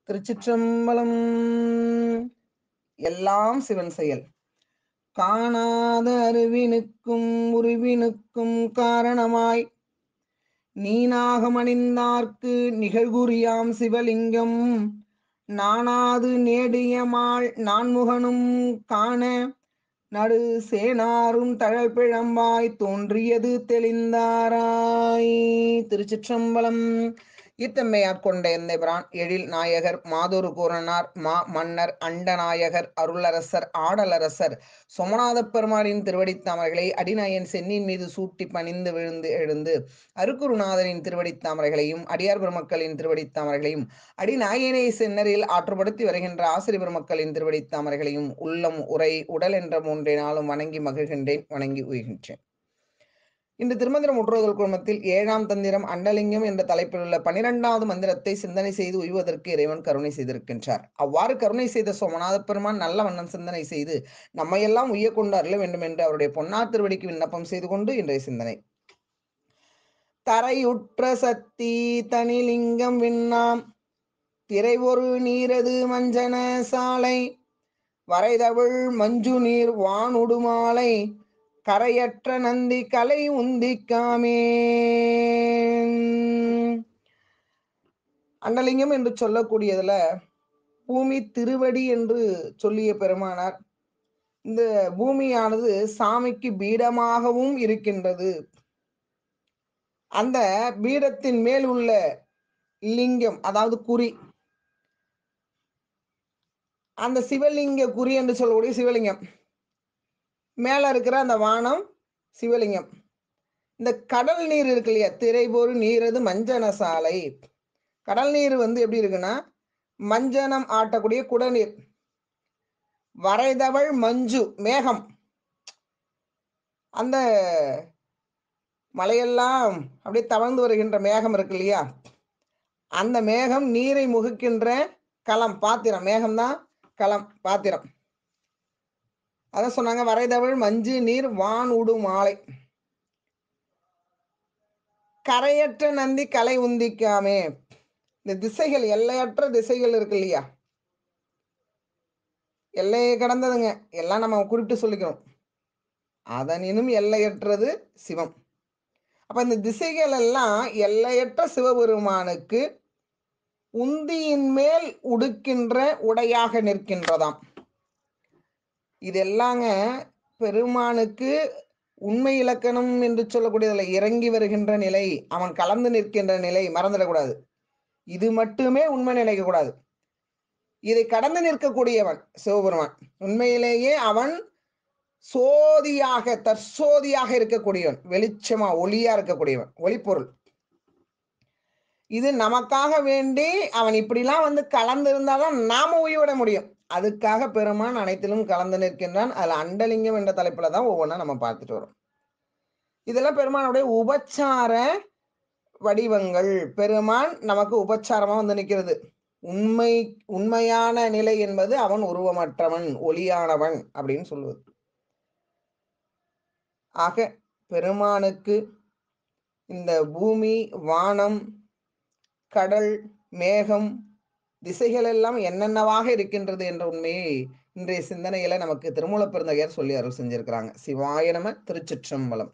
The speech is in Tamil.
திருச்சிற்றம்பலம். எல்லாம் சிவன் செயல். காணாத அறிவினுக்கும் உருவினுக்கும் காரணமாய் நீனாகமணிந்தார்க்கு நிகழ்குறியாம் சிவலிங்கம் நானாது நேடியமாள் நான்முகனும் காண நடு சேனாரும் தழற்பிழம்பாய் தோன்றியது தெளிந்தாராய். திருச்சிற்றம்பலம். ஈத்தம்மையாட்கொண்ட எந்தை பிரான் எழில் நாயகர் மாதொரு கூறனார் மா மன்னர் அண்ட நாயகர் அருளரசர் ஆடலரசர் சொமநாத பெருமானின் திருவடித்தாமரைகளை அடிநாயன் சென்னின் மீது சூட்டி பணிந்து விழுந்து எழுந்து அருக்குருநாதரின் திருவடித்தாமரைகளையும் அடியார் பெருமக்களின் திருவடித்தாமரைகளையும் அடிநாயனை சென்னரில் ஆற்றுப்படுத்தி வருகின்ற ஆசிரியர் பெருமக்களின் திருவடித்தாமரைகளையும் உள்ளம் உரை உடல் என்ற மூன்றை நாளும் வணங்கி மகிழ்கின்றேன், வணங்கி உயிர்கின்றேன். இன்று திருமந்திரம் முற்றுவதல் குழுமத்தில் 7ஆம் தந்திரம் அண்டலிங்கம் என்ற தலைப்பில் உள்ள 12வது மந்திரத்தை சிந்தனை செய்து உய்வதற்கு இறைவன் கருணை செய்திருக்கின்றார். அவ்வாறு கருணை செய்த சோமநாத பெருமான் நல்ல வண்ணம் சிந்தனை செய்து நம்மையெல்லாம் உய்ய கொண்டு அருள வேண்டும் என்று அவருடைய பொன்னார் திருவடிக்கு விண்ணப்பம் செய்து கொண்டு இன்றைய சிந்தனை. தரையுற்ற சக்தி தனிலிங்கம் விண்ணாம் திரைவொரு நீரது மஞ்சன சாலை வரைதவிழ் மஞ்சு நீர் வானுடுமாலை கரையற்ற நந்தி கலை உந்திக்காமே. அண்டலிங்கம் என்று சொல்லக்கூடியதுல பூமி திருவடி என்று சொல்லிய பெருமானார் இந்த பூமியானது சாமிக்கு பீடமாகவும் இருக்கின்றது. அந்த பீடத்தின் மேல் உள்ள லிங்கம், அதாவது குறி, அந்த சிவலிங்க குறி என்று சொல்லக்கூடிய சிவலிங்கம், மேல இருக்கிற அந்த வானம் சிவலிங்கம். இந்த கடல் நீர் இருக்கு இல்லையா, திரைபொரு நீரது மஞ்சன சாலை. கடல் நீர் எப்படி இருக்குன்னா மஞ்சனம் ஆட்டக்கூடிய குடநீர். வரைதவள் மஞ்சு மேகம், அந்த மலையெல்லாம் அப்படியே தவழ்ந்து வருகின்ற மேகம் இருக்கு இல்லையா, அந்த மேகம் நீரை முகுக்கின்ற களம், பாத்திரம். மேகம்தான் களம், பாத்திரம். அதான் சொன்னாங்க, வரைதவள் மஞ்சு நீர் வான் உடு மாலை கரையற்ற நந்தி கலை உந்திக்காமே. இந்த திசைகள், எல்லையற்ற திசைகள் இருக்கு இல்லையா, எல்லையை கடந்ததுங்க, எல்லாம் நம்ம குறிப்பிட்டு சொல்லிக்கிறோம். அதனினும் எல்லையற்றது சிவம். அப்ப இந்த திசைகள் எல்லாம் எல்லையற்ற சிவபெருமானுக்கு உந்தியின் மேல் உடுக்கின்ற உடையாக நிற்கின்றதாம். இதெல்லாங்க பெருமானுக்கு உண்மை இலக்கணம் என்று சொல்லக்கூடியதில் இறங்கி வருகின்ற நிலை, அவன் கலந்து நிற்கின்ற நிலை மறந்துடக்கூடாது. இது மட்டுமே உண்மை நினைக்க கூடாது. இதை கடந்து நிற்கக்கூடியவன் சிவபெருமான். உண்மையிலேயே அவன் சோதியாக, தற்சோதியாக இருக்கக்கூடியவன், வெளிச்சமா ஒளியா இருக்கக்கூடியவன், ஒளிப்பொருள். இது நமக்காக வேண்டி அவன் இப்படிலாம் கலந்து இருந்தாதான் நாம உயிரிட முடியும். அதுக்காக பெருமான் அனைத்திலும் கலந்து நிற்கின்றான். அதுல அண்டலிங்கம் என்ற தலைப்புல தான் ஒவ்வொன்றா நம்ம பார்த்துட்டு வரோம். இதெல்லாம் பெருமானுடைய உபச்சார வடிவங்கள். பெருமான் நமக்கு உபச்சாரமா நிற்கிறது. உண்மையான நிலை என்பது அவன் உருவமற்றவன், ஒளியானவன் அப்படின்னு சொல்லுவது. ஆக பெருமானுக்கு இந்த பூமி, வானம், கடல், மேகம், திசைகள் எல்லாம் என்னென்னவாக இருக்கின்றது என்ற உண்மையை இன்றைய சிந்தனையில நமக்கு திருமூலப் பெருந்தகையார் சொல்லி அருள் செஞ்சிருக்கிறாங்க. சிவாய நம. திருச்சிற்றம்பலம்.